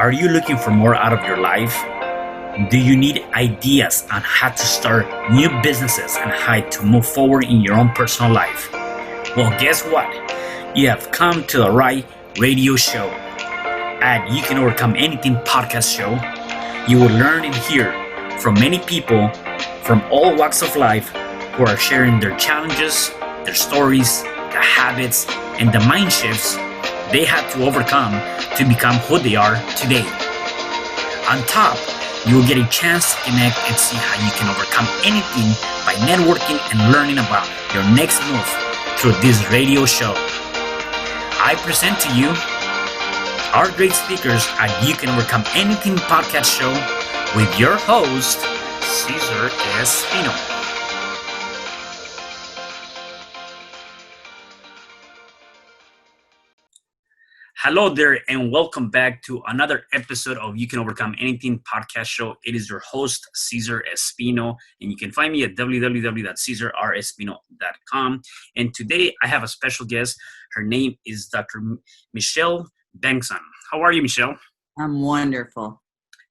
Are you looking for more out of your life? Do you need ideas on how to start new businesses and how to move forward in your own personal life? Well, guess what? You have come to the right radio show. At You Can Overcome Anything podcast show, you will learn and hear from many people from all walks of life who are sharing their challenges, their stories, the habits, and the mind shifts they had to overcome to become who they are today. On top, you will get a chance to connect and see how you can overcome anything by networking and learning about your next move through this radio show. I present to you our great speakers at You Can Overcome Anything podcast show with your host, Cesar Espino. Hello there, and welcome back to another episode of You Can Overcome Anything podcast show. It is your host, Cesar Espino, and you can find me at www.cesarrespino.com. And today I have a special guest. Her name is Dr. Michelle Bengtson. How are you, Michelle? I'm wonderful.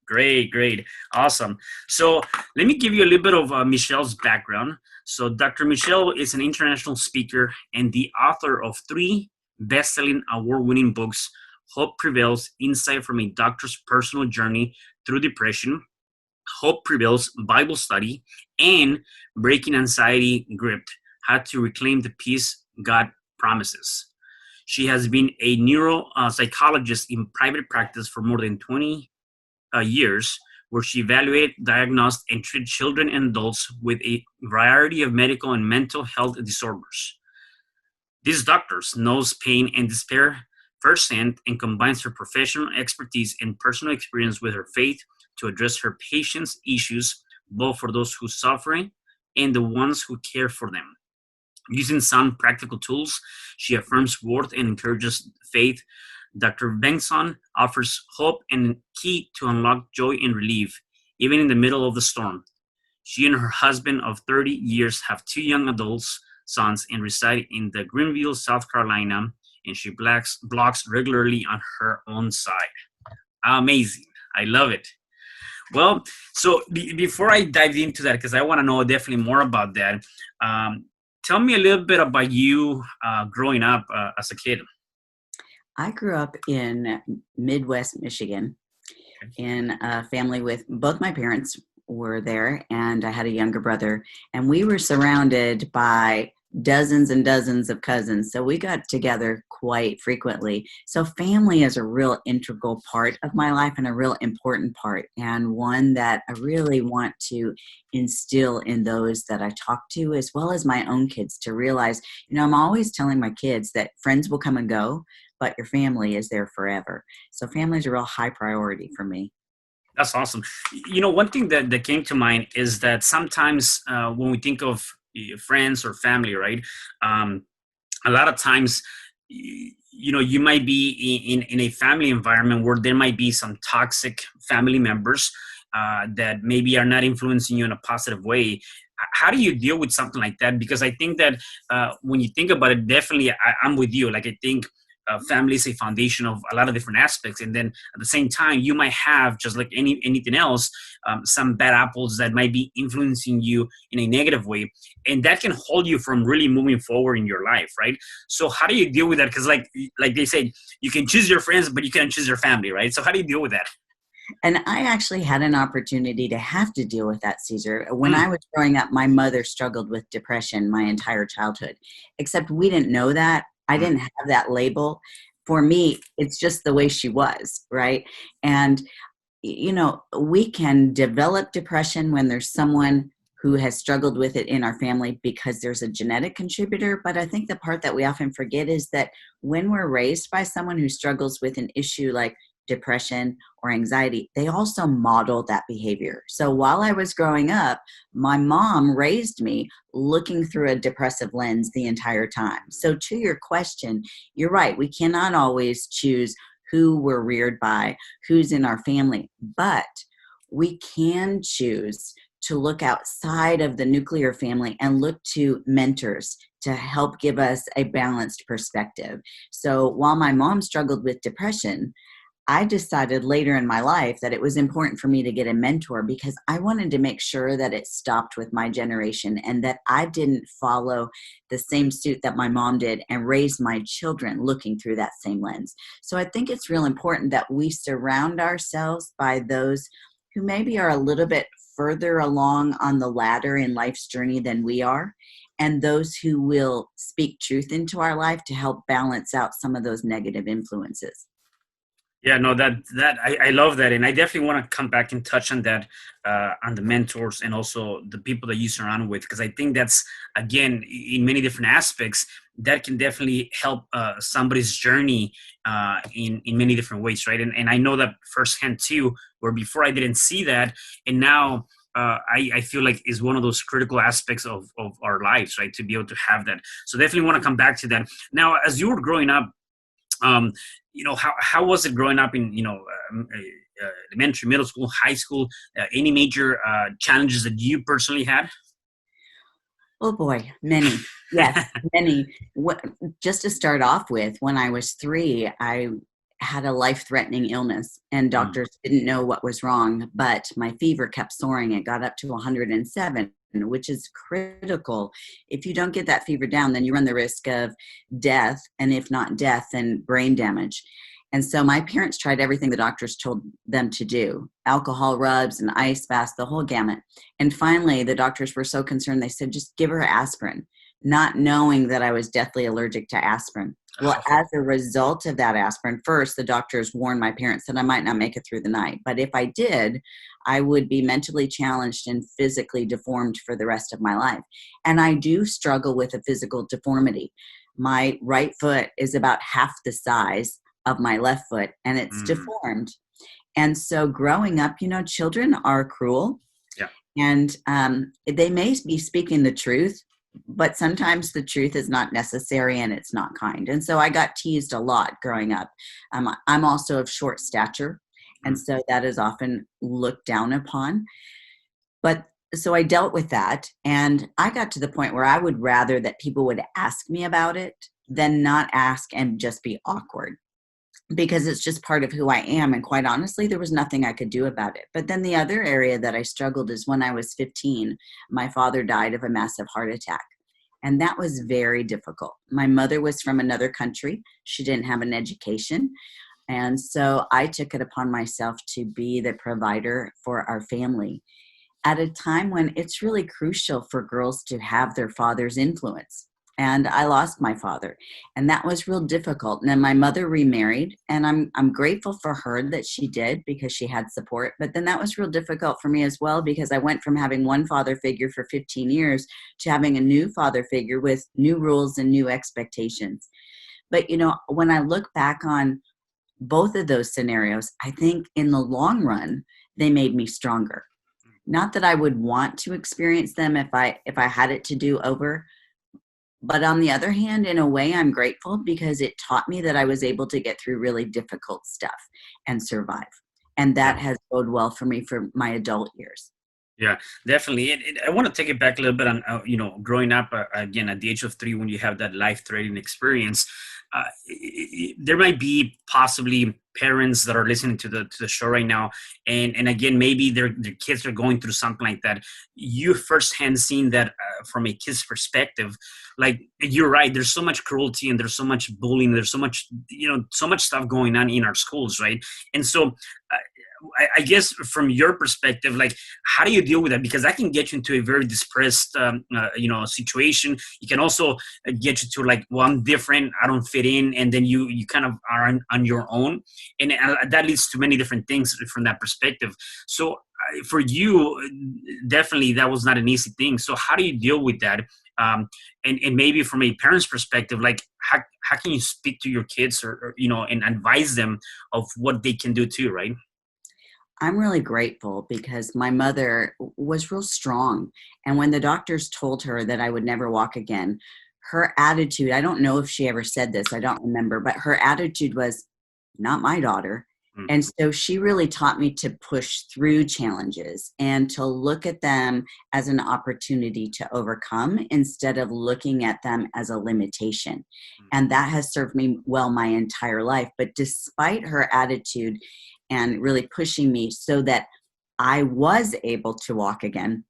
Great. Awesome. So let me give you a little bit of Michelle's background. So Dr. Michelle is an international speaker and the author of 3 bestselling award-winning books: Hope Prevails, Insight from a Doctor's Personal Journey Through Depression, Hope Prevails Bible Study, and Breaking Anxiety Gripped, How to Reclaim the Peace God Promises. She has been a neuropsychologist in private practice for more than 20 years, where she evaluated, diagnosed, and treated children and adults with a variety of medical and mental health disorders. This doctor knows pain and despair firsthand and combines her professional expertise and personal experience with her faith to address her patients' issues, both for those who suffer and the ones who care for them. Using some practical tools, she affirms worth and encourages faith. Dr. Bengtson offers hope and key to unlock joy and relief, even in the middle of the storm. She and her husband of 30 years have 2 young adults, sons, and reside in the Greenville, South Carolina, and she blogs regularly on her own site. Amazing. I love it. Well, so before I dive into that, because I want to know definitely more about that, tell me a little bit about you growing up as a kid. I grew up in Midwest Michigan in a family with both my parents were there, and I had a younger brother, and we were surrounded by dozens and dozens of cousins. So we got together quite frequently. So family is a real integral part of my life and a real important part, and one that I really want to instill in those that I talk to, as well as my own kids, to realize, I'm always telling my kids that friends will come and go, but your family is there forever. So family is a real high priority for me. That's awesome. One thing that came to mind is that sometimes when we think of friends or family, right? A lot of times, you might be in a family environment where there might be some toxic family members that maybe are not influencing you in a positive way. How do you deal with something like that? Because I think that when you think about it, definitely I'm with you. Like, I think family is a foundation of a lot of different aspects. And then at the same time, you might have, just like anything else, some bad apples that might be influencing you in a negative way. And that can hold you from really moving forward in your life, right? So how do you deal with that? Because like they said, you can choose your friends, but you can't choose your family, right? So how do you deal with that? And I actually had an opportunity to have to deal with that, Cesar. When I was growing up, my mother struggled with depression my entire childhood, except we didn't know that. I didn't have that label. For me, it's just the way she was, right? And, we can develop depression when there's someone who has struggled with it in our family because there's a genetic contributor. But I think the part that we often forget is that when we're raised by someone who struggles with an issue like depression or anxiety, they also model that behavior. So while I was growing up, my mom raised me looking through a depressive lens the entire time. So to your question, you're right. We cannot always choose who we're reared by, who's in our family, but we can choose to look outside of the nuclear family and look to mentors to help give us a balanced perspective. So while my mom struggled with depression, I decided later in my life that it was important for me to get a mentor because I wanted to make sure that it stopped with my generation and that I didn't follow the same suit that my mom did and raise my children looking through that same lens. So I think it's real important that we surround ourselves by those who maybe are a little bit further along on the ladder in life's journey than we are, and those who will speak truth into our life to help balance out some of those negative influences. Yeah, no, I love that, and I definitely want to come back and touch on that, on the mentors and also the people that you surround with, because I think that's, again, in many different aspects that can definitely help somebody's journey in many different ways, right? And I know that firsthand too, where before I didn't see that, and now I feel like is one of those critical aspects of our lives, right? To be able to have that. So definitely want to come back to that. Now, as you were growing up, um, how was it growing up in, elementary, middle school, high school? Any major challenges that you personally had? Oh boy, many. Yes, many. Just to start off with, when I was 3, I had a life-threatening illness, and Mm, doctors didn't know what was wrong, but my fever kept soaring. It got up to 107, which is critical. If you don't get that fever down, then you run the risk of death, and if not death, then brain damage. And so my parents tried everything the doctors told them to do, alcohol rubs and ice baths, the whole gamut. And finally, the doctors were so concerned, they said, just give her aspirin, not knowing that I was deathly allergic to aspirin. Well, as a result of that aspirin, first, the doctors warned my parents that I might not make it through the night. But if I did, I would be mentally challenged and physically deformed for the rest of my life. And I do struggle with a physical deformity. My right foot is about half the size of my left foot, and it's mm, deformed. And so growing up, children are cruel, yeah. and they may be speaking the truth, but sometimes the truth is not necessary and it's not kind. And so I got teased a lot growing up. I'm also of short stature, and Mm, so that is often looked down upon. But so I dealt with that, and I got to the point where I would rather that people would ask me about it than not ask and just be awkward, because it's just part of who I am. And quite honestly, there was nothing I could do about it. But then the other area that I struggled is when I was 15, my father died of a massive heart attack. And that was very difficult. My mother was from another country. She didn't have an education. And so I took it upon myself to be the provider for our family at a time when it's really crucial for girls to have their father's influence. And I lost my father, and that was real difficult. And then my mother remarried, and I'm grateful for her that she did because she had support. But then that was real difficult for me as well, because I went from having one father figure for 15 years to having a new father figure with new rules and new expectations. But when I look back on both of those scenarios, I think in the long run they made me stronger. Not that I would want to experience them if I had it to do over, but on the other hand, in a way, I'm grateful because it taught me that I was able to get through really difficult stuff and survive. And yeah. that has bode well for me for my adult years. Yeah, definitely. I want to take it back a little bit on, growing up again at the age of 3, when you have that life-threatening experience. There might be possibly parents that are listening to the show right now, and again, maybe their kids are going through something like that. You firsthand seen that from a kid's perspective. Like, you're right. There's so much cruelty and there's so much bullying. There's so much, so much stuff going on in our schools, right? And so. I guess from your perspective, like, how do you deal with that? Because that can get you into a very depressed, situation. It can also get you to, like, well, I'm different, I don't fit in, and then you kind of are on your own, and that leads to many different things from that perspective. So for you, definitely that was not an easy thing. So how do you deal with that? And maybe from a parent's perspective, like, how can you speak to your kids, or and advise them of what they can do too, right? I'm really grateful because my mother was real strong. And when the doctors told her that I would never walk again, her attitude, I don't know if she ever said this, I don't remember, but her attitude was, not my daughter. Mm. And so she really taught me to push through challenges and to look at them as an opportunity to overcome instead of looking at them as a limitation. And that has served me well my entire life. But despite her attitude and really pushing me so that I was able to walk again,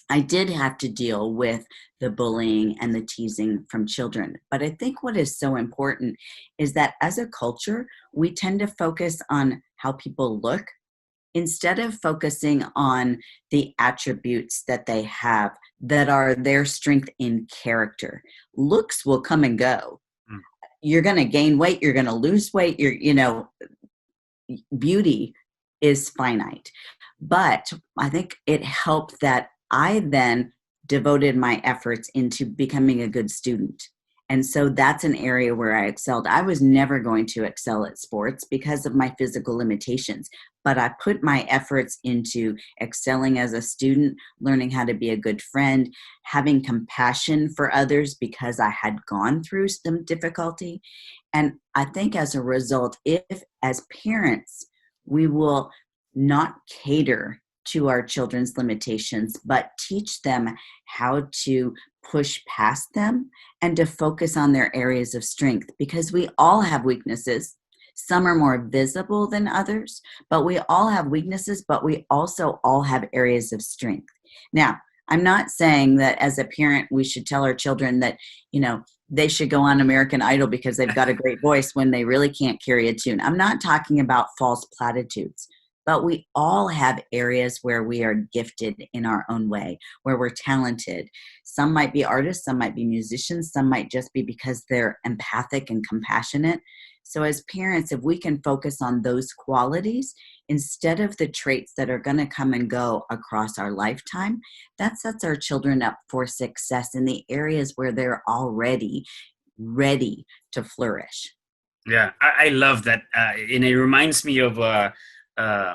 I did have to deal with the bullying and the teasing from children. But I think what is so important is that as a culture, we tend to focus on how people look instead of focusing on the attributes that they have that are their strength in character. Looks will come and go. Mm. You're going to gain weight, you're going to lose weight, beauty is finite. But I think it helped that I then devoted my efforts into becoming a good student. And so that's an area where I excelled. I was never going to excel at sports because of my physical limitations, but I put my efforts into excelling as a student, learning how to be a good friend, having compassion for others because I had gone through some difficulty. And I think as a result, if as parents, we will not cater to our children's limitations, but teach them how to push past them and to focus on their areas of strength, because we all have weaknesses. Some are more visible than others, but we all have weaknesses, but we also all have areas of strength. Now, I'm not saying that as a parent, we should tell our children that, they should go on American Idol because they've got a great voice when they really can't carry a tune. I'm not talking about false platitudes. But we all have areas where we are gifted in our own way, where we're talented. Some might be artists, some might be musicians, some might just be because they're empathic and compassionate. So as parents, if we can focus on those qualities instead of the traits that are going to come and go across our lifetime, that sets our children up for success in the areas where they're already ready to flourish. Yeah, I love that. And it reminds me of there I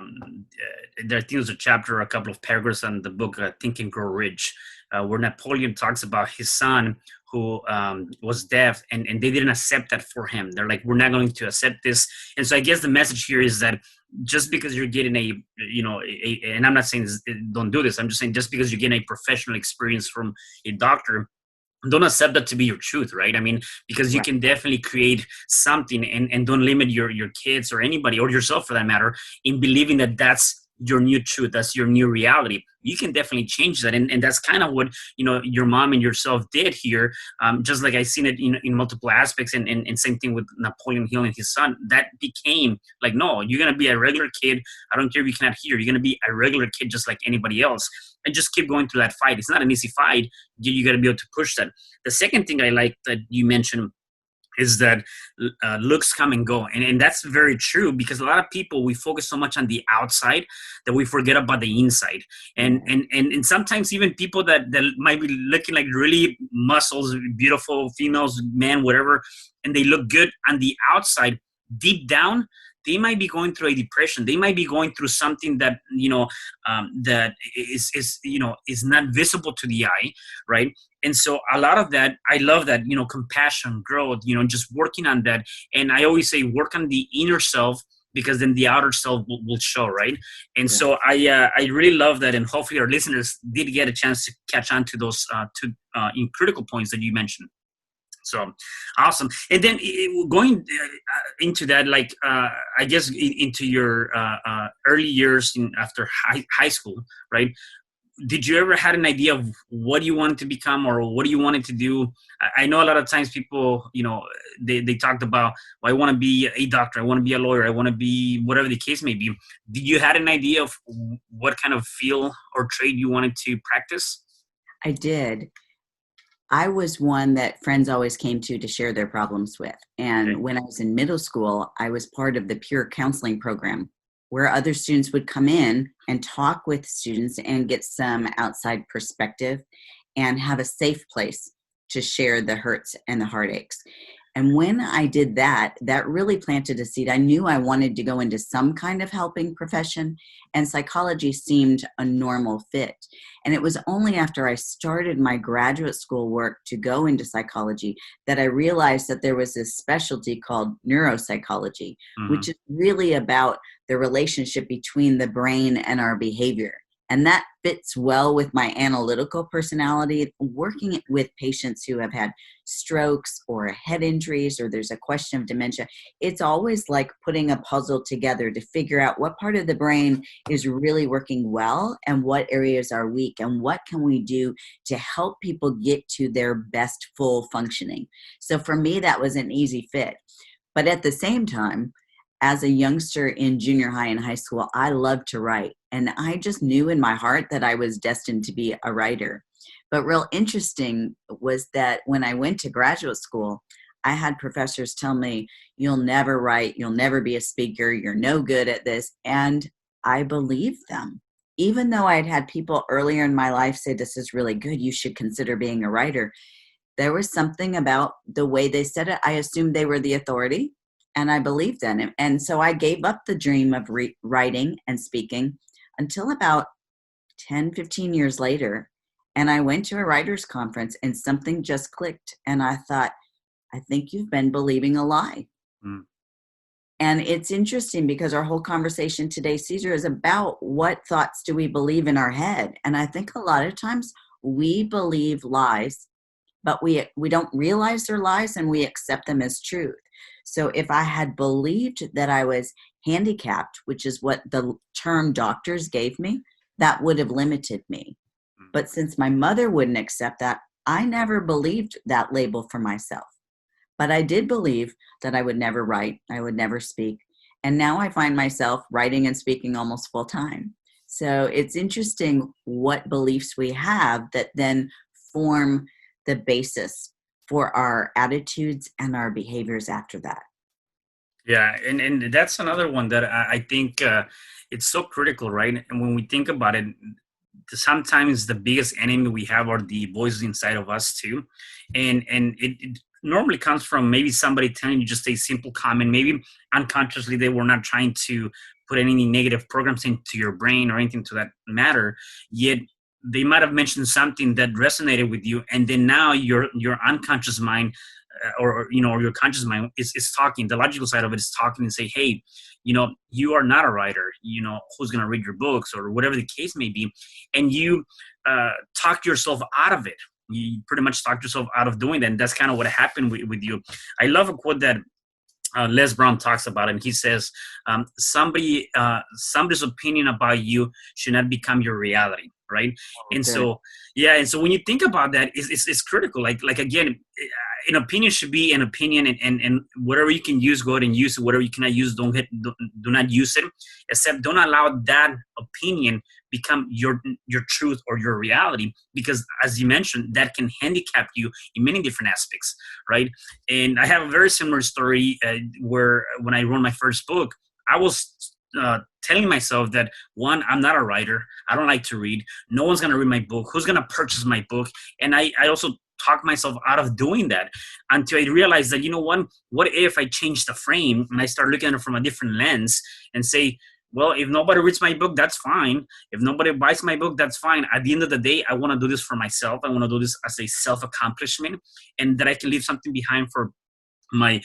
think there's a chapter, a couple of paragraphs on the book Think and Grow Rich, where Napoleon talks about his son who was deaf, and they didn't accept that for him. They're like, we're not going to accept this. And so I guess the message here is that just because you're getting and I'm not saying don't do this, I'm just saying just because you're getting a professional experience from a doctor, don't accept that to be your truth, right? I mean, because you can definitely create something, and don't limit your kids or anybody or yourself for that matter in believing that that's your new truth, that's your new reality. You can definitely change that, and that's kind of what your mom and yourself did here. Just like I seen it in multiple aspects, and same thing with Napoleon Hill and his son. That became like, no, you're gonna be a regular kid. I don't care if you cannot hear. You're gonna be a regular kid just like anybody else, and just keep going through that fight. It's not an easy fight. You got to be able to push that. The second thing I like that you mentioned is that looks come and go, and that's very true, because a lot of people, we focus so much on the outside that we forget about the inside, and sometimes even people that might be looking like really muscles, beautiful females, men, whatever, and they look good on the outside, deep down they might be going through a depression. They might be going through something that that is not visible to the eye, right? And so a lot of that, I love that, compassion, growth, just working on that. And I always say, work on the inner self, because then the outer self will show, right? And so I really love that, and hopefully our listeners did get a chance to catch on to those two critical points that you mentioned. So awesome. And then going into that, like I guess into your early years after high school, right? Did you ever had an idea of what you wanted to become, or what you wanted to do? I know a lot of times people, they talked about, well, I want to be a doctor, I want to be a lawyer, I want to be whatever the case may be. Did you had an idea of what kind of field or trade you wanted to practice? I did. I was one that friends always came to share their problems with. And when I was in middle school, I was part of the peer counseling program, where other students would come in and talk with students and get some outside perspective and have a safe place to share the hurts and the heartaches. And when I did that, that really planted a seed. I knew I wanted to go into some kind of helping profession, and psychology seemed a normal fit. And it was only after I started my graduate school work to go into psychology that I realized that there was this specialty called neuropsychology, Mm-hmm. which is really about the relationship between the brain and our behavior. And that fits well with my analytical personality, working with patients who have had strokes or head injuries, or there's a question of dementia. It's always like putting a puzzle together to figure out what part of the brain is really working well and what areas are weak, and what can we do to help people get to their best full functioning. So for me, that was an easy fit. But at the same time, as a youngster in junior high and high school, I loved to write. And I just knew in my heart that I was destined to be a writer. But real interesting was that when I went to graduate school, I had professors tell me, you'll never write, you'll never be a speaker, you're no good at this. And I believed them. Even though I'd had people earlier in my life say, this is really good, you should consider being a writer. There was something about the way they said it. I assumed they were the authority, and I believed them. And so I gave up the dream of writing and speaking until about 10, 15 years later. And I went to a writer's conference and something just clicked. And I thought, I think you've been believing a lie. Mm. And it's interesting because our whole conversation today, Cesar, is about what thoughts do we believe in our head. And I think a lot of times we believe lies, but we don't realize they're lies, and we accept them as truth. So if I had believed that I was handicapped, which is what the term doctors gave me, that would have limited me. But since my mother wouldn't accept that, I never believed that label for myself. But I did believe that I would never write, I would never speak. And now I find myself writing and speaking almost full time. So it's interesting what beliefs we have that then form the basis for our attitudes and our behaviors after that. Yeah, and that's another one that I think it's so critical, right? And when we think about it, sometimes the biggest enemy we have are the voices inside of us too, and it normally comes from maybe somebody telling you just a simple comment. Maybe unconsciously they were not trying to put any negative programs into your brain or anything to that matter, yet they might have mentioned something that resonated with you, and then now your unconscious mind or your conscious mind is talking. The logical side of it is talking and say, hey, you are not a writer, who's going to read your books or whatever the case may be, and you talk yourself out of it. You pretty much talk yourself out of doing that, and that's kind of what happened with you. I love a quote that Les Brown talks about, and he says, somebody's opinion about you should not become your reality, right? And so, yeah, and so when you think about that, it's critical. Like again, an opinion should be an opinion, and whatever you can use, go ahead and use it. Whatever you cannot use, do not use it. Except don't allow that opinion become your truth or your reality, because as you mentioned, that can handicap you in many different aspects, right? And I have a very similar story where when I wrote my first book, I was telling myself that, one, I'm not a writer. I don't like to read. No one's going to read my book. Who's going to purchase my book? And I also talked myself out of doing that until I realized that, what if I change the frame and I start looking at it from a different lens and say, well, if nobody reads my book, that's fine. If nobody buys my book, that's fine. At the end of the day, I want to do this for myself. I want to do this as a self-accomplishment, and that I can leave something behind for my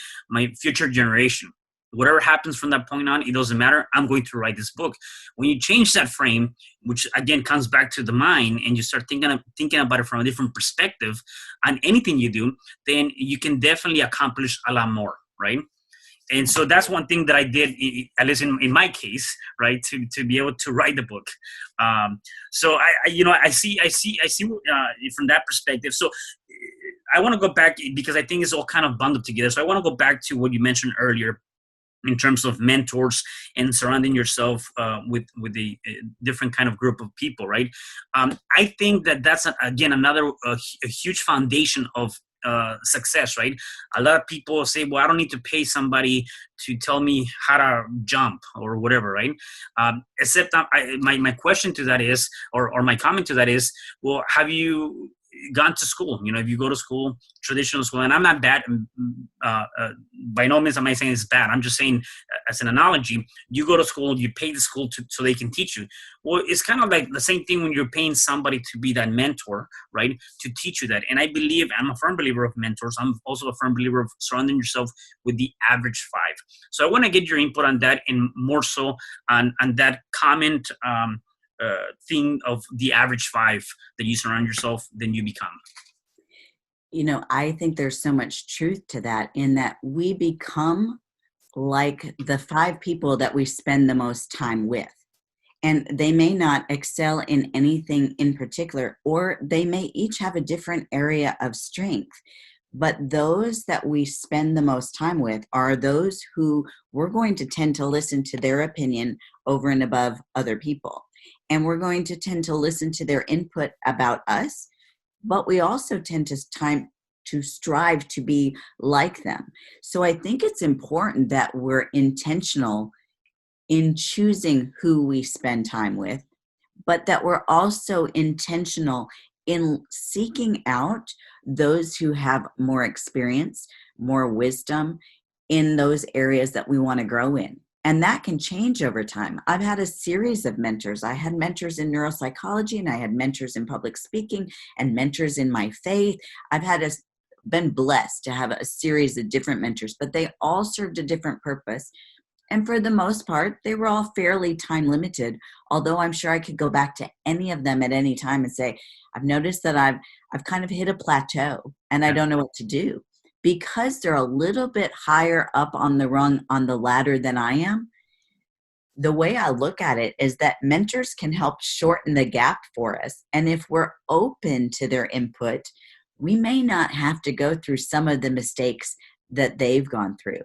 future generation. Whatever happens from that point on, it doesn't matter. I'm going to write this book. When you change that frame, which again comes back to the mind, and you start thinking about it from a different perspective on anything you do, then you can definitely accomplish a lot more, right? And so that's one thing that I did, at least in my case, right, to be able to write the book. So I see from that perspective. So I want to go back, because I think it's all kind of bundled together. So I want to go back to what you mentioned earlier in terms of mentors and surrounding yourself with a different kind of group of people, right? I think that's again another a huge foundation of success, right? A lot of people say, well, I don't need to pay somebody to tell me how to jump or whatever, right? Except my question to that is, or my comment to that is, well, have you gone to school. If you go to school, traditional school, and I'm not bad, by no means am I saying it's bad. I'm just saying, as an analogy, you go to school, you pay the school so they can teach you. Well, it's kind of like the same thing when you're paying somebody to be that mentor, right? To teach you that. And I believe, I'm a firm believer of mentors. I'm also a firm believer of surrounding yourself with the average five. So I want to get your input on that, and more so on that comment thing of the average five, that you surround yourself, then you become. I think there's so much truth to that, in that we become like the five people that we spend the most time with. And they may not excel in anything in particular, or they may each have a different area of strength. But those that we spend the most time with are those who we're going to tend to listen to their opinion over and above other people. And we're going to tend to listen to their input about us, but we also tend to strive to be like them. So I think it's important that we're intentional in choosing who we spend time with, but that we're also intentional in seeking out those who have more experience, more wisdom in those areas that we want to grow in. And that can change over time. I've had a series of mentors. I had mentors in neuropsychology, and I had mentors in public speaking, and mentors in my faith. I've been blessed to have a series of different mentors, but they all served a different purpose. And for the most part, they were all fairly time limited, although I'm sure I could go back to any of them at any time and say, I've noticed that I've kind of hit a plateau and I don't know what to do. Because they're a little bit higher up on the ladder than I am. The way I look at it is that mentors can help shorten the gap for us. And if we're open to their input, we may not have to go through some of the mistakes that they've gone through.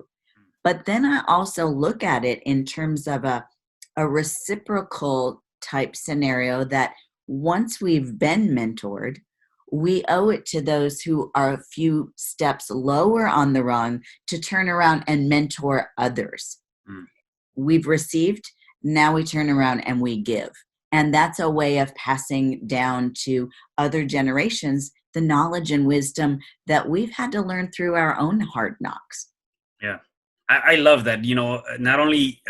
But then I also look at it in terms of a reciprocal type scenario, that once we've been mentored, we owe it to those who are a few steps lower on the rung to turn around and mentor others. We've received, now we turn around and we give. And that's a way of passing down to other generations the knowledge and wisdom that we've had to learn through our own hard knocks. Yeah. I love that. Not only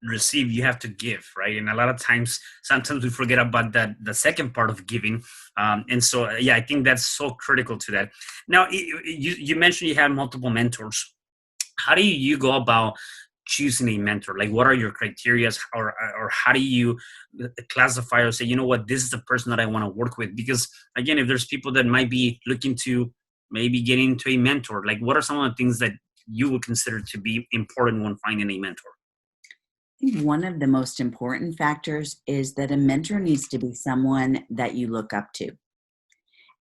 receive, you have to give, right? And a lot of times, sometimes we forget about the second part of giving. And so, I think that's so critical to that. Now, you mentioned you have multiple mentors. How do you go about choosing a mentor? Like, what are your criteria, or how do you classify or say, this is the person that I want to work with? Because again, if there's people that might be looking to maybe get into a mentor, like, what are some of the things that you would consider to be important when finding a mentor? I think one of the most important factors is that a mentor needs to be someone that you look up to.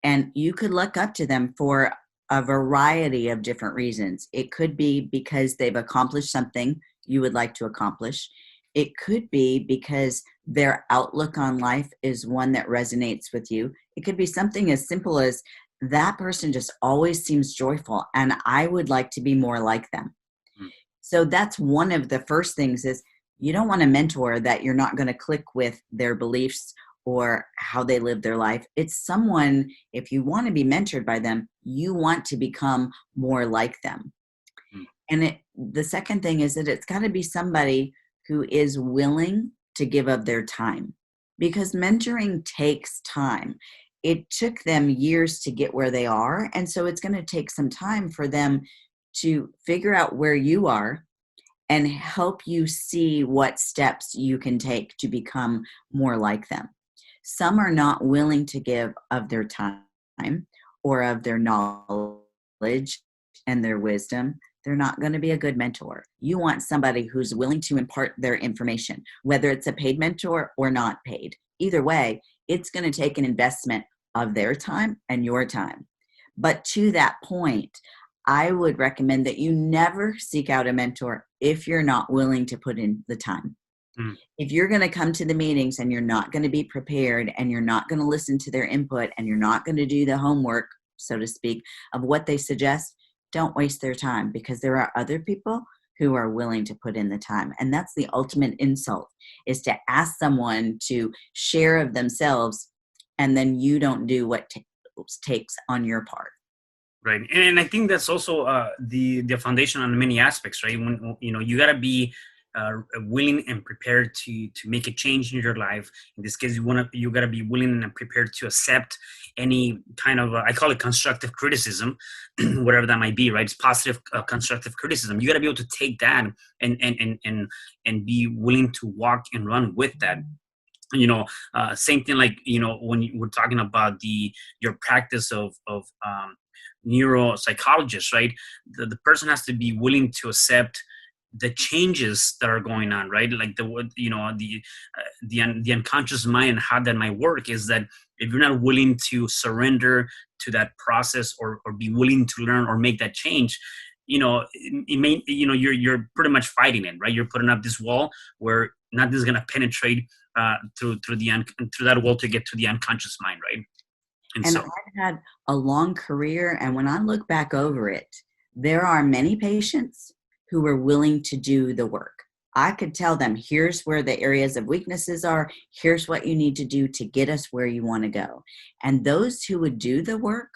And you could look up to them for a variety of different reasons. It could be because they've accomplished something you would like to accomplish. It could be because their outlook on life is one that resonates with you. It could be something as simple as, that person just always seems joyful and I would like to be more like them. So that's one of the first things, is you don't want a mentor that you're not going to click with their beliefs or how they live their life. It's someone, if you want to be mentored by them, you want to become more like them. And the second thing is that it's got to be somebody who is willing to give of their time, because mentoring takes time. It took them years to get where they are. And so it's going to take some time for them to figure out where you are and help you see what steps you can take to become more like them. Some are not willing to give of their time or of their knowledge and their wisdom. They're not going to be a good mentor. You want somebody who's willing to impart their information, whether it's a paid mentor or not paid. Either way, it's going to take an investment of their time and your time. But to that point, I would recommend that you never seek out a mentor if you're not willing to put in the time. If you're going to come to the meetings and you're not going to be prepared and you're not going to listen to their input and you're not going to do the homework, so to speak, of what they suggest, don't waste their time, because there are other people who are willing to put in the time. And that's the ultimate insult, is to ask someone to share of themselves and then you don't do takes on your part. Right, and I think that's also the foundation on many aspects, right? When you gotta be willing and prepared to make a change in your life. In this case, you gotta be willing and prepared to accept any kind of I call it constructive criticism, whatever that might be, right? It's positive constructive criticism. You gotta be able to take that and be willing to walk and run with that. Same thing like when we're talking about your practice of neuropsychologist, right? The person has to be willing to accept the changes that are going on, right? Like the unconscious mind and how that might work is that if you're not willing to surrender to that process or be willing to learn or make that change, it may you're pretty much fighting it, right? You're putting up this wall where nothing's gonna penetrate through that wall to get to the unconscious mind, right? And so I've had a long career, and when I look back over it, there are many patients who were willing to do the work. I could tell them, here's where the areas of weaknesses are, here's what you need to do to get us where you want to go. And those who would do the work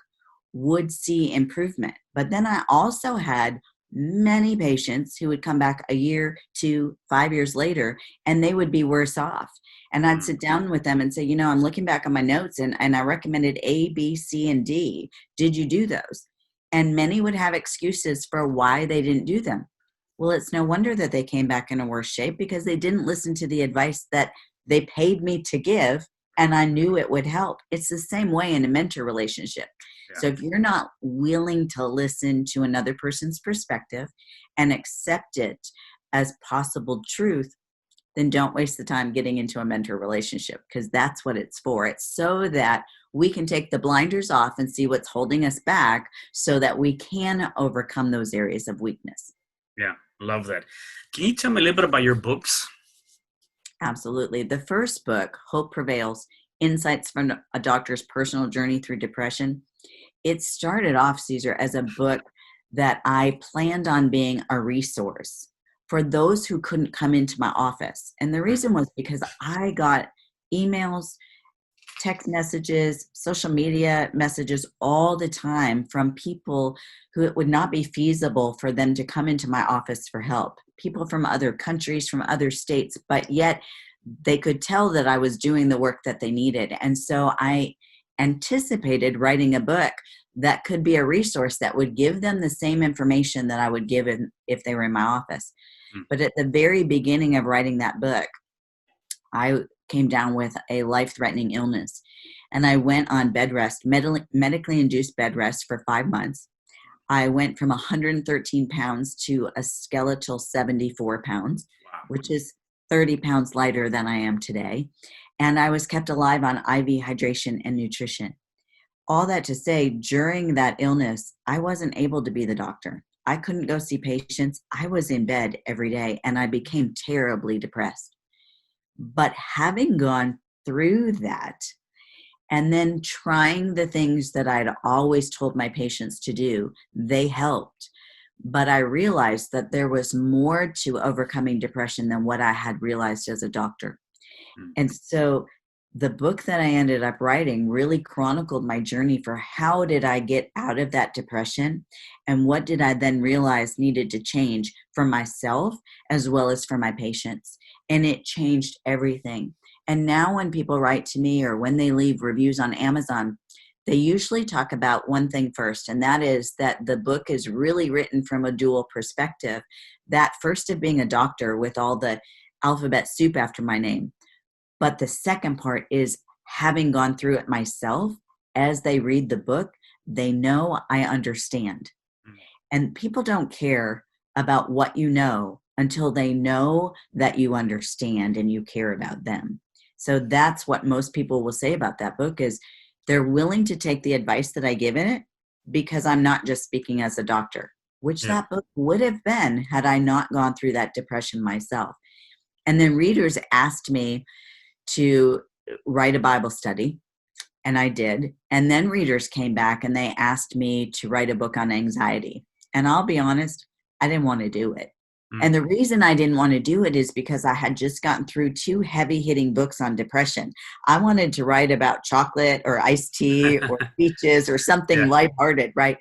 would see improvement. But then I also had many patients who would come back a year, 2, 5 years later, and they would be worse off. And I'd sit down with them and say, I'm looking back on my notes and I recommended A, B, C, and D. Did you do those? And many would have excuses for why they didn't do them. Well, it's no wonder that they came back in a worse shape because they didn't listen to the advice that they paid me to give, and I knew it would help. It's the same way in a mentor relationship. Yeah. So if you're not willing to listen to another person's perspective and accept it as possible truth, then don't waste the time getting into a mentor relationship, because that's what it's for. It's so that we can take the blinders off and see what's holding us back so that we can overcome those areas of weakness. Yeah, love that. Can you tell me a little bit about your books? Absolutely. The first book, Hope Prevails, Insights from a Doctor's Personal Journey Through Depression, it started off, Cesar, as a book that I planned on being a resource for those who couldn't come into my office. And the reason was because I got emails, text messages, social media messages all the time from people who it would not be feasible for them to come into my office for help. People from other countries, from other states, but yet they could tell that I was doing the work that they needed. And so I anticipated writing a book that could be a resource that would give them the same information that I would give if they were in my office. But at the very beginning of writing that book, I came down with a life-threatening illness, and I went on bed rest, medically induced bed rest for 5 months. I went from 113 pounds to a skeletal 74 pounds, which is 30 pounds lighter than I am today. And I was kept alive on IV hydration and nutrition. All that to say, during that illness, I wasn't able to be the doctor. I couldn't go see patients. I was in bed every day, and I became terribly depressed. But having gone through that, and then trying the things that I'd always told my patients to do, they helped. But I realized that there was more to overcoming depression than what I had realized as a doctor. And so the book that I ended up writing really chronicled my journey for how did I get out of that depression, and what did I then realize needed to change for myself as well as for my patients. And it changed everything. And now when people write to me or when they leave reviews on Amazon, they usually talk about one thing first, and that is that the book is really written from a dual perspective. That first of being a doctor with all the alphabet soup after my name. But the second part is having gone through it myself. As they read the book, they know I understand. And people don't care about what you know until they know that you understand and you care about them. So that's what most people will say about that book is they're willing to take the advice that I give in it because I'm not just speaking as a doctor, which that book would have been had I not gone through that depression myself. And then readers asked me to write a Bible study, and I did. And then readers came back and they asked me to write a book on anxiety. And I'll be honest, I didn't want to do it. And the reason I didn't want to do it is because I had just gotten through 2 heavy-hitting books on depression. I wanted to write about chocolate or iced tea or beaches or something Yeah. lighthearted, right?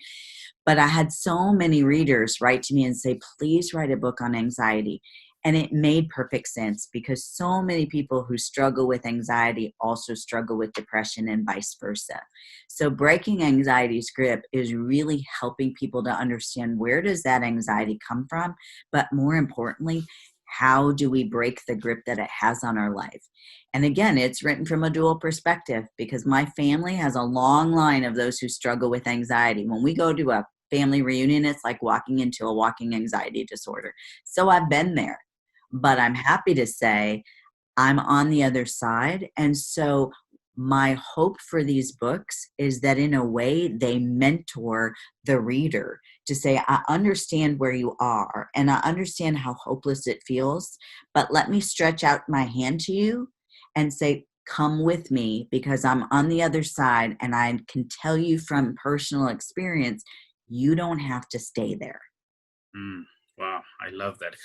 But I had so many readers write to me and say, please write a book on anxiety. And it made perfect sense because so many people who struggle with anxiety also struggle with depression and vice versa. So breaking anxiety's grip is really helping people to understand, where does that anxiety come from? But more importantly, how do we break the grip that it has on our life? And again, it's written from a dual perspective because my family has a long line of those who struggle with anxiety. When we go to a family reunion, it's like walking into a walking anxiety disorder. So I've been there, but I'm happy to say I'm on the other side. And so my hope for these books is that in a way they mentor the reader to say, I understand where you are and I understand how hopeless it feels, but let me stretch out my hand to you and say, come with me because I'm on the other side and I can tell you from personal experience, you don't have to stay there. Wow, I love that.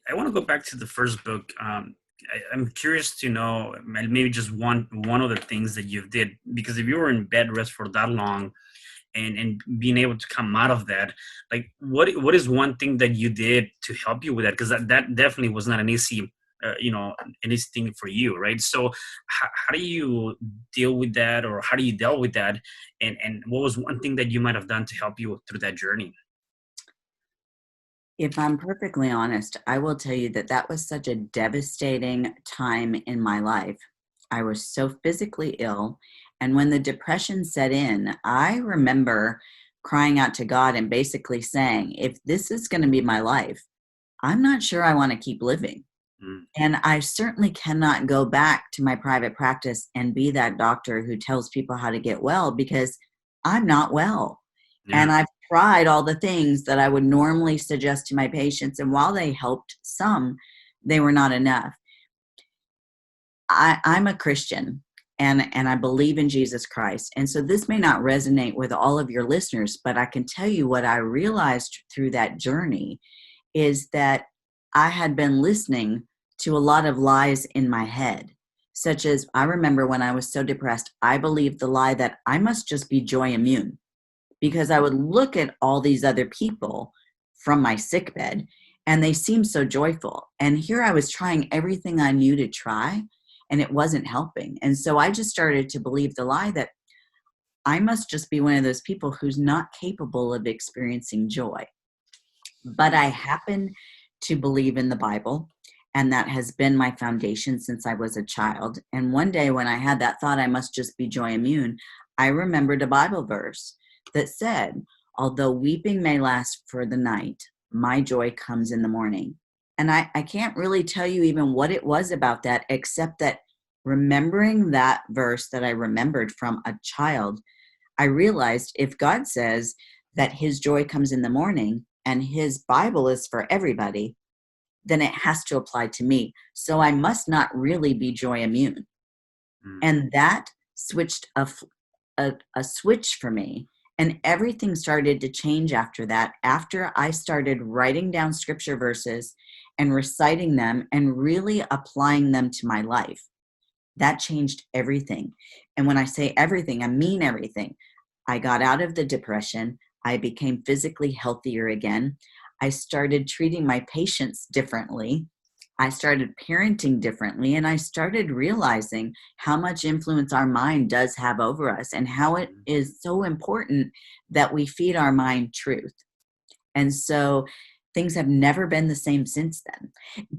I want to go back to the first book. I'm curious to know maybe just one of the things that you did, because if you were in bed rest for that long and being able to come out of that, like what is one thing that you did to help you with that? Because that definitely was not an easy an easy thing for you, right? So how do you deal with that, or how do you deal with that, and what was one thing that you might have done to help you through that journey? If I'm perfectly honest, I will tell you that that was such a devastating time in my life. I was so physically ill. And when the depression set in, I remember crying out to God and basically saying, if this is going to be my life, I'm not sure I want to keep living. Mm, And I certainly cannot go back to my private practice and be that doctor who tells people how to get well because I'm not well. And yeah. I've tried all the things that I would normally suggest to my patients. And while they helped some, they were not enough. I'm a Christian and I believe in Jesus Christ. And so this may not resonate with all of your listeners, but I can tell you what I realized through that journey is that I had been listening to a lot of lies in my head, such as I remember when I was so depressed, I believed the lie that I must just be joy immune because I would look at all these other people from my sick bed and they seemed so joyful. And here I was trying everything I knew to try and it wasn't helping. And so I just started to believe the lie that I must just be one of those people who's not capable of experiencing joy. But I happen to believe in the Bible, and that has been my foundation since I was a child. And one day when I had that thought, I must just be joy immune, I remembered a Bible verse that said, although weeping may last for the night, my joy comes in the morning. And I can't really tell you even what it was about that, except that remembering that verse that I remembered from a child, I realized if God says that his joy comes in the morning and his Bible is for everybody, then it has to apply to me. So I must not really be joy immune. Mm, And that switched a switch for me. And everything started to change after that, after I started writing down scripture verses and reciting them and really applying them to my life. That changed everything. And when I say everything, I mean everything. I got out of the depression. I became physically healthier again. I started treating my patients differently. I started parenting differently. And I started realizing how much influence our mind does have over us and how it mm, is so important that we feed our mind truth. And so things have never been the same since then,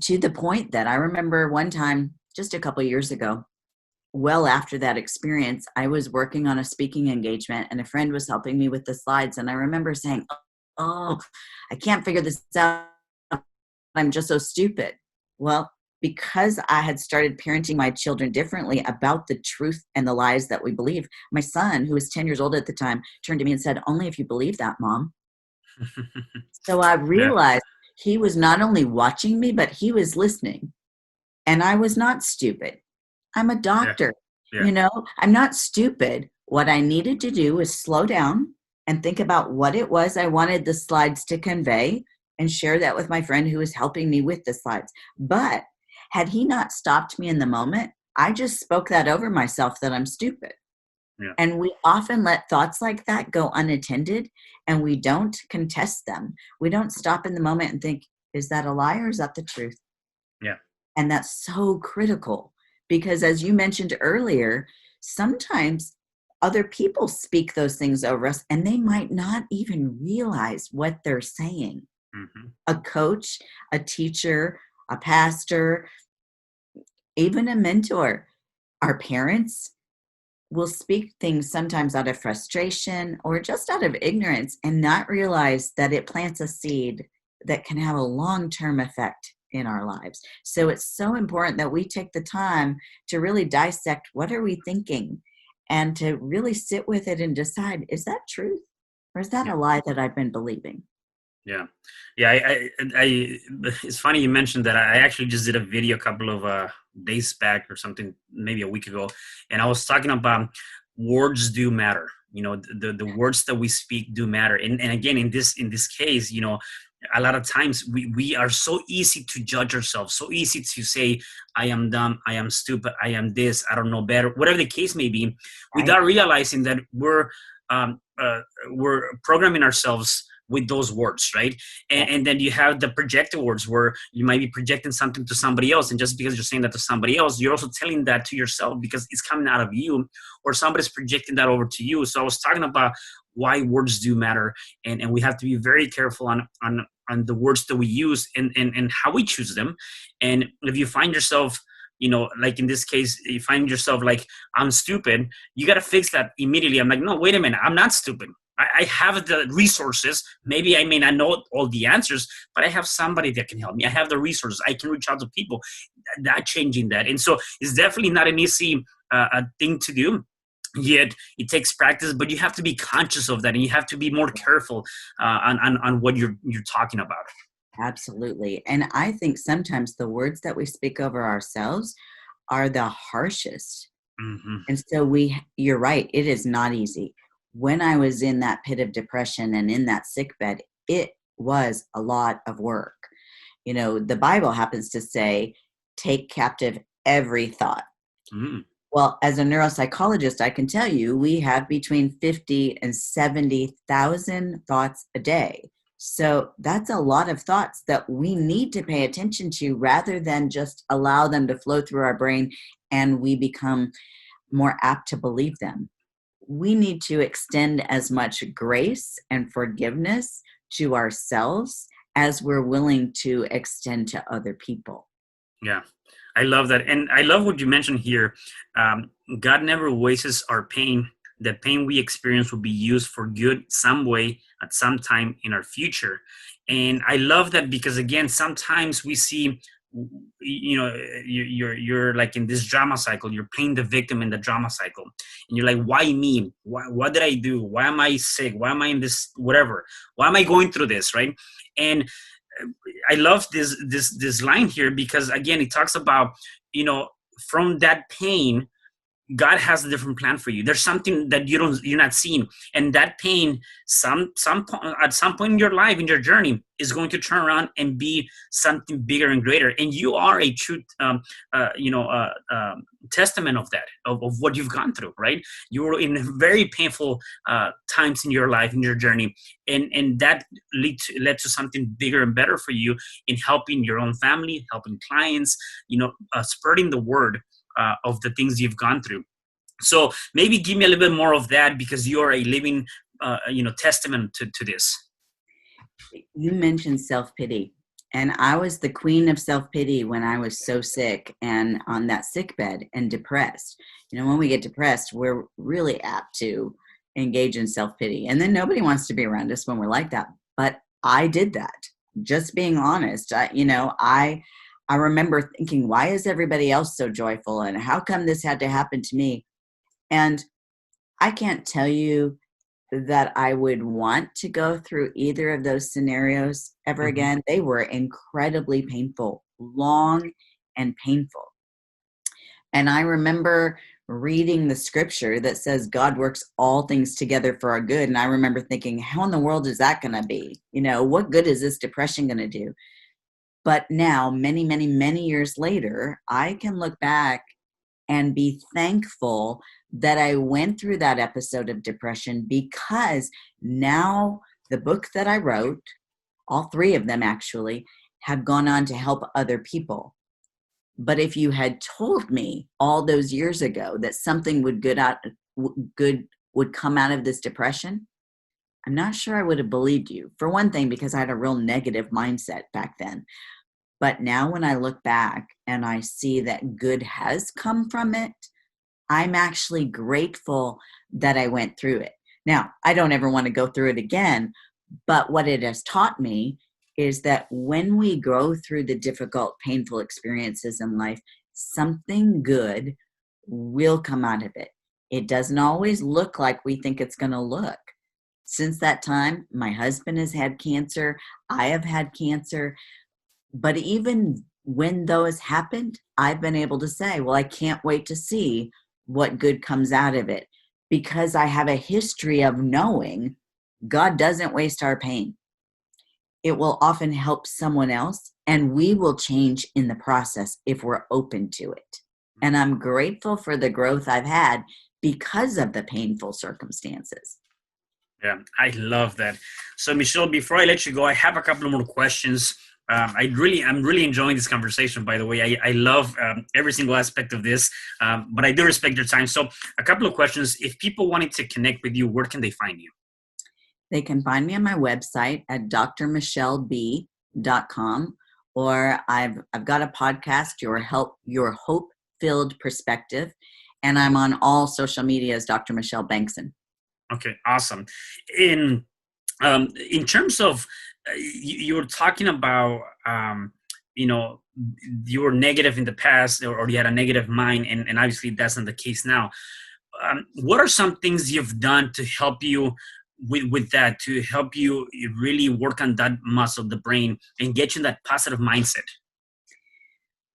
to the point that I remember one time just a couple years ago, well after that experience, I was working on a speaking engagement and a friend was helping me with the slides. And I remember saying, oh, I can't figure this out. I'm just so stupid. Well, because I had started parenting my children differently about the truth and the lies that we believe, my son, who was 10 years old at the time, turned to me and said, only if you believe that, Mom. So I yeah, realized he was not only watching me, but he was listening. And I was not stupid. I'm a yeah, doctor. yeah. I'm not stupid. What I needed to do was slow down and think about what it was I wanted the slides to convey and share that with my friend who was helping me with the slides. But had he not stopped me in the moment, I just spoke that over myself that I'm stupid. Yeah. And we often let thoughts like that go unattended, and we don't contest them. We don't stop in the moment and think, is that a lie or is that the truth? Yeah. And that's so critical because, as you mentioned earlier, sometimes other people speak those things over us and they might not even realize what they're saying. Mm-hmm. A coach, a teacher, a pastor, even a mentor, our parents will speak things sometimes out of frustration or just out of ignorance and not realize that it plants a seed that can have a long-term effect in our lives. So it's so important that we take the time to really dissect what are we thinking and to really sit with it and decide, is that truth or is that Yeah. a lie that I've been believing? Yeah. Yeah. It's funny you mentioned that. I actually just did a video a couple of days back or something, maybe a week ago. And I was talking about words do matter. The words that we speak do matter. And again, in this case, a lot of times we are so easy to judge ourselves, so easy to say, I am dumb, I am stupid, I am this, I don't know better, whatever the case may be, Right? without realizing that we're programming ourselves with those words, right? Yeah. And then you have the projected words where you might be projecting something to somebody else. And just because you're saying that to somebody else, you're also telling that to yourself because it's coming out of you, or somebody's projecting that over to you. So I was talking about why words do matter. And we have to be very careful on the words that we use and how we choose them. And if you find yourself, like in this case, you find yourself like, I'm stupid, you got to fix that immediately. I'm like, no, wait a minute, I'm not stupid. I have the resources. Maybe I may not know all the answers, but I have somebody that can help me. I have the resources. I can reach out to people. That changing that. And so it's definitely not an easy thing to do. Yet it takes practice, but you have to be conscious of that, and you have to be more careful on what you're talking about. Absolutely. And I think sometimes the words that we speak over ourselves are the harshest. Mm-hmm. And so you're right, it is not easy. When I was in that pit of depression and in that sick bed, it was a lot of work. The Bible happens to say, take captive every thought. Mm-hmm. Well, as a neuropsychologist, I can tell you we have between 50 and 70,000 thoughts a day. So that's a lot of thoughts that we need to pay attention to rather than just allow them to flow through our brain and we become more apt to believe them. We need to extend as much grace and forgiveness to ourselves as we're willing to extend to other people. Yeah, I love that. And I love what you mentioned here. God never wastes our pain. The pain we experience will be used for good some way at some time in our future. And I love that because, again, sometimes we see, you're like in this drama cycle. You're playing the victim in the drama cycle. And you're like, why me? What did I do? Why am I sick? Why am I in this, whatever? Why am I going through this, right? And I love this line here because, again, it talks about, from that pain, God has a different plan for you. There's something that you're not seeing, and that pain, at some point in your life, in your journey, is going to turn around and be something bigger and greater. And you are a true, testament of that, of what you've gone through. Right? You were in very painful times in your life, in your journey, and that led to something bigger and better for you in helping your own family, helping clients, spreading the word of the things you've gone through. So maybe give me a little bit more of that because you're a living, testament to this. You mentioned self-pity, and I was the queen of self-pity when I was so sick and on that sick bed and depressed. When we get depressed, we're really apt to engage in self-pity, and then nobody wants to be around us when we're like that. But I did that. Just being honest, I remember thinking, why is everybody else so joyful? And how come this had to happen to me? And I can't tell you that I would want to go through either of those scenarios ever Mm-hmm. again. They were incredibly painful, long and painful. And I remember reading the scripture that says God works all things together for our good. And I remember thinking, how in the world is that going to be? What good is this depression going to do? But now, many, many, many years later, I can look back and be thankful that I went through that episode of depression, because now the book that I wrote, all three of them actually, have gone on to help other people. But if you had told me all those years ago that something good would come out of this depression, I'm not sure I would have believed you. For one thing, because I had a real negative mindset back then. But now when I look back and I see that good has come from it, I'm actually grateful that I went through it. Now, I don't ever want to go through it again, but what it has taught me is that when we go through the difficult, painful experiences in life, something good will come out of it. It doesn't always look like we think it's going to look. Since that time, my husband has had cancer. I have had cancer. But even when those happened, I've been able to say, well, I can't wait to see what good comes out of it, because I have a history of knowing God doesn't waste our pain. It will often help someone else, and we will change in the process if we're open to it. And I'm grateful for the growth I've had because of the painful circumstances. Yeah, I love that. So, Michelle, before I let you go, I have a couple more questions. I'm really enjoying this conversation, by the way. I love every single aspect of this, but I do respect your time. So a couple of questions. If people wanted to connect with you, where can they find you? They can find me on my website at drmichelleb.com, or I've got a podcast, Your Hope-Filled Perspective, and I'm on all social media as Dr. Michelle Bengtson. Okay, awesome. In terms of, you were talking about, you were negative in the past, or you had a negative mind, and obviously that's not the case now. What are some things you've done to help you with that, to help you really work on that muscle, the brain, and get you in that positive mindset?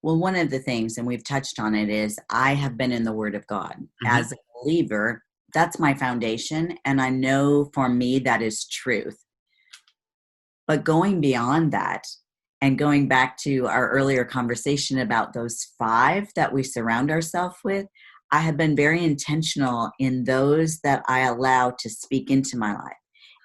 Well, one of the things, and we've touched on it, is I have been in the Word of God. Mm-hmm. As a believer, that's my foundation, and I know for me that is truth. But going beyond that, and going back to our earlier conversation about those 5 that we surround ourselves with, I have been very intentional in those that I allow to speak into my life.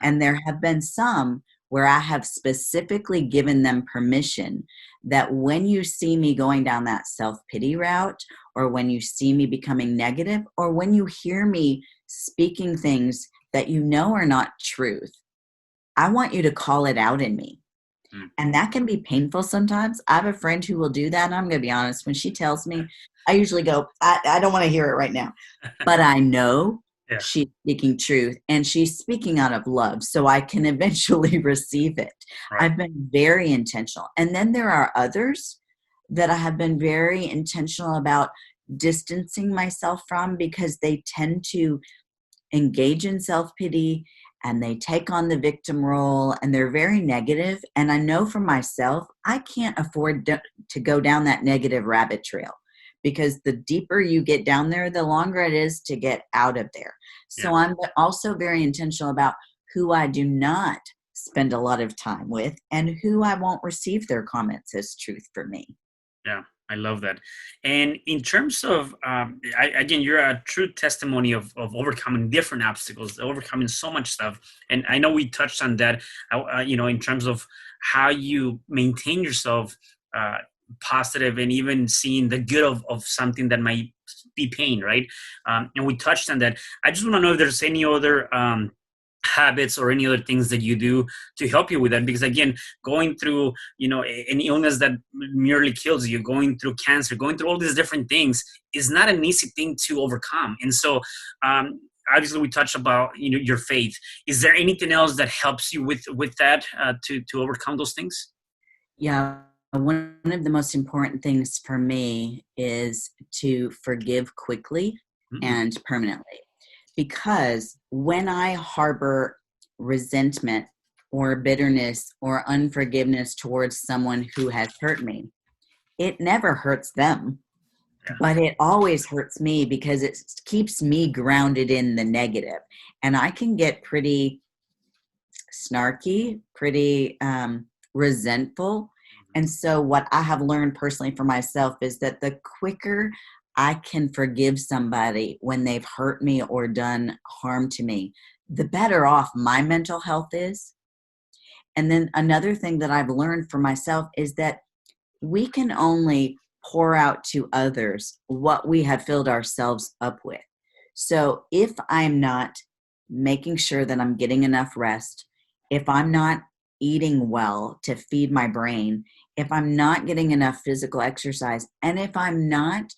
And there have been some where I have specifically given them permission that when you see me going down that self-pity route, or when you see me becoming negative, or when you hear me speaking things that you know are not truth, I want you to call it out in me. And that can be painful sometimes. I have a friend who will do that. And I'm going to be honest, when she tells me, I usually go, I don't want to hear it right now. But I know she's speaking truth, and she's speaking out of love, so I can eventually receive it. Right. I've been very intentional. And then there are others that I have been very intentional about distancing myself from, because they tend to engage in self-pity, and they take on the victim role, and they're very negative. And I know for myself, I can't afford to go down that negative rabbit trail, because the deeper you get down there, the longer it is to get out of there. So I'm also very intentional about who I do not spend a lot of time with, and who I won't receive their comments as truth for me. Yeah, I love that. And in terms of, again, you're a true testimony of overcoming different obstacles, overcoming so much stuff. And I know we touched on that, in terms of how you maintain yourself positive, and even seeing the good of something that might be pain, right? And we touched on that. I just want to know if there's any other habits or any other things that you do to help you with that, because again, going through an illness that nearly kills you, going through cancer, going through all these different things is not an easy thing to overcome. And so obviously we touched about your faith. Is there anything else that helps you with that to overcome those things? Yeah, one of the most important things for me is to forgive quickly and permanently. Because when I harbor resentment or bitterness or unforgiveness towards someone who has hurt me, it never hurts them. but it always hurts me because it keeps me grounded in the negative. And I can get pretty snarky, pretty resentful. And so what I have learned personally for myself is that the quicker I can forgive somebody when they've hurt me or done harm to me, the better off my mental health is. And then another thing that I've learned for myself is that we can only pour out to others what we have filled ourselves up with. So if I'm not making sure that I'm getting enough rest, if I'm not eating well to feed my brain, if I'm not getting enough physical exercise, and if I'm not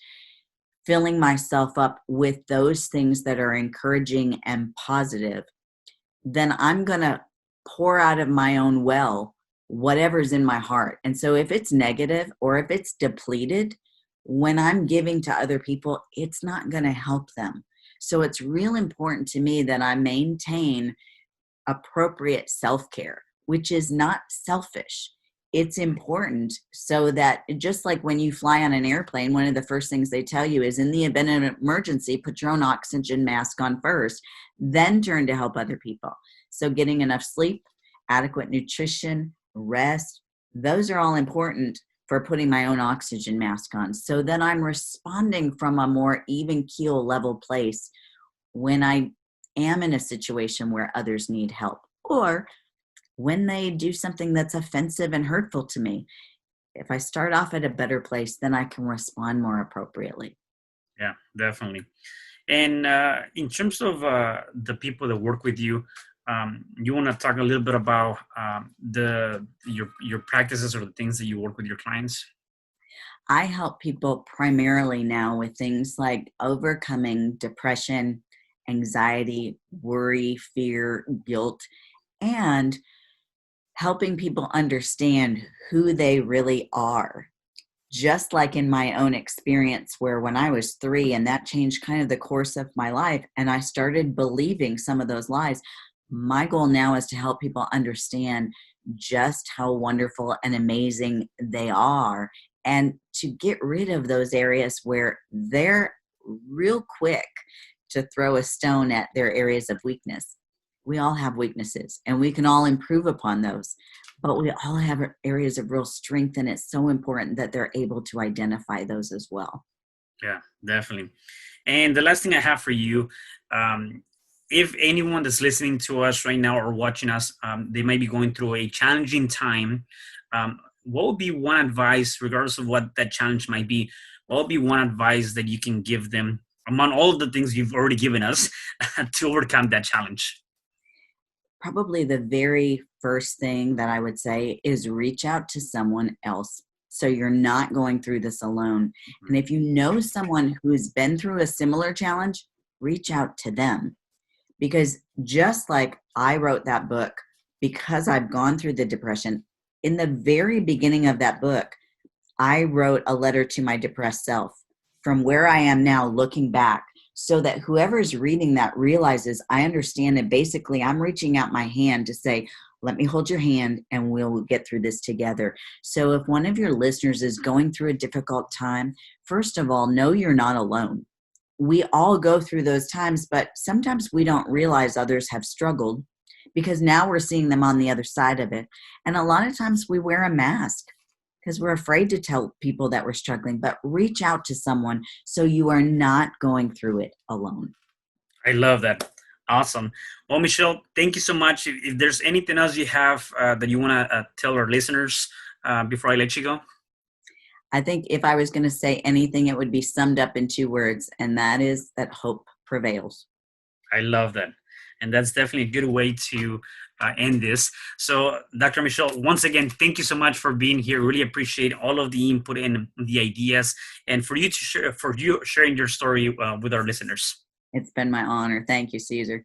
filling myself up with those things that are encouraging and positive, then I'm going to pour out of my own well whatever's in my heart. And so if it's negative or if it's depleted, when I'm giving to other people, it's not going to help them. So it's real important to me that I maintain appropriate self-care, which is not selfish. It's important so that just like when you fly on an airplane, one of the first things they tell you is in the event of an emergency, put your own oxygen mask on first, then turn to help other people. So getting enough sleep, adequate nutrition, rest, those are all important for putting my own oxygen mask on. So then I'm responding from a more even keel level place when I am in a situation where others need help, or when they do something that's offensive and hurtful to me. If I start off at a better place, then I can respond more appropriately. Yeah, definitely. And in terms of the people that work with you, you want to talk a little bit about your practices or the things that you work with your clients? I help people primarily now with things like overcoming depression, anxiety, worry, fear, guilt, and helping people understand who they really are. Just like in my own experience, where when I was 3 and that changed kind of the course of my life, and I started believing some of those lies, my goal now is to help people understand just how wonderful and amazing they are, and to get rid of those areas where they're real quick to throw a stone at their areas of weakness. We all have weaknesses and we can all improve upon those, but we all have areas of real strength, and it's so important that they're able to identify those as well. Yeah, definitely. And the last thing I have for you, if anyone that's listening to us right now or watching us, they might be going through a challenging time, what would be one advice, regardless of what that challenge might be, what would be one advice that you can give them among all of the things you've already given us to overcome that challenge? Probably the very first thing that I would say is reach out to someone else, so you're not going through this alone. And if you know someone who's been through a similar challenge, reach out to them. Because just like I wrote that book, because I've gone through the depression, in the very beginning of that book, I wrote a letter to my depressed self from where I am now looking back, so that whoever's reading that realizes I understand it. Basically, I'm reaching out my hand to say, let me hold your hand and we'll get through this together. So if one of your listeners is going through a difficult time, first of all, know you're not alone. We all go through those times, but sometimes we don't realize others have struggled because now we're seeing them on the other side of it. And a lot of times we wear a mask because we're afraid to tell people that we're struggling, but reach out to someone so you are not going through it alone. I love that. Awesome. Well, Michelle, thank you so much. If there's anything else you have that you want to tell our listeners before I let you go. I think if I was going to say anything, it would be summed up in 2 words, and that is that hope prevails. I love that. And that's definitely a good way to end this. So, Dr. Michelle, once again, thank you so much for being here. Really appreciate all of the input and the ideas, and for you sharing your story with our listeners. It's been my honor. Thank you, Cesar.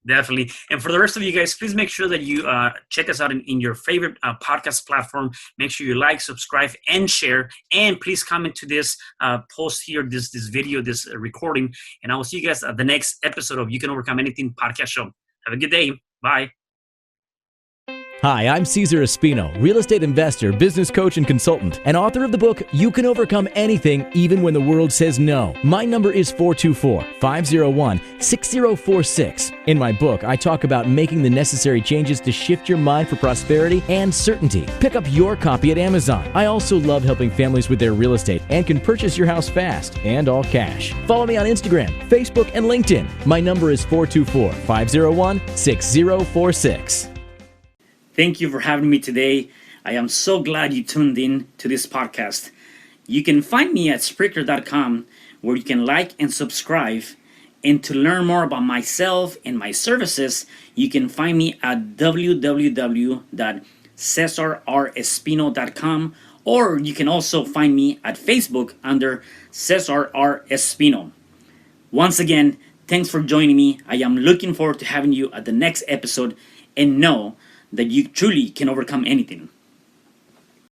Definitely. And for the rest of you guys, please make sure that you check us out in your favorite podcast platform. Make sure you like, subscribe, and share. And please comment to this post here, this video, this recording. And I will see you guys at the next episode of You Can Overcome Anything podcast show. Have a good day. Bye. Hi, I'm Cesar Espino, real estate investor, business coach, and consultant, and author of the book, You Can Overcome Anything Even When the World Says No. My number is 424-501-6046. In my book, I talk about making the necessary changes to shift your mind for prosperity and certainty. Pick up your copy at Amazon. I also love helping families with their real estate and can purchase your house fast and all cash. Follow me on Instagram, Facebook, and LinkedIn. My number is 424-501-6046. Thank you for having me today. I am so glad you tuned in to this podcast. You can find me at Spreaker.com, where you can like and subscribe. And to learn more about myself and my services, you can find me at www.cesarrespino.com, or you can also find me at Facebook under Cesar R. Espino. Once again, thanks for joining me. I am looking forward to having you at the next episode, and know that you truly can overcome anything.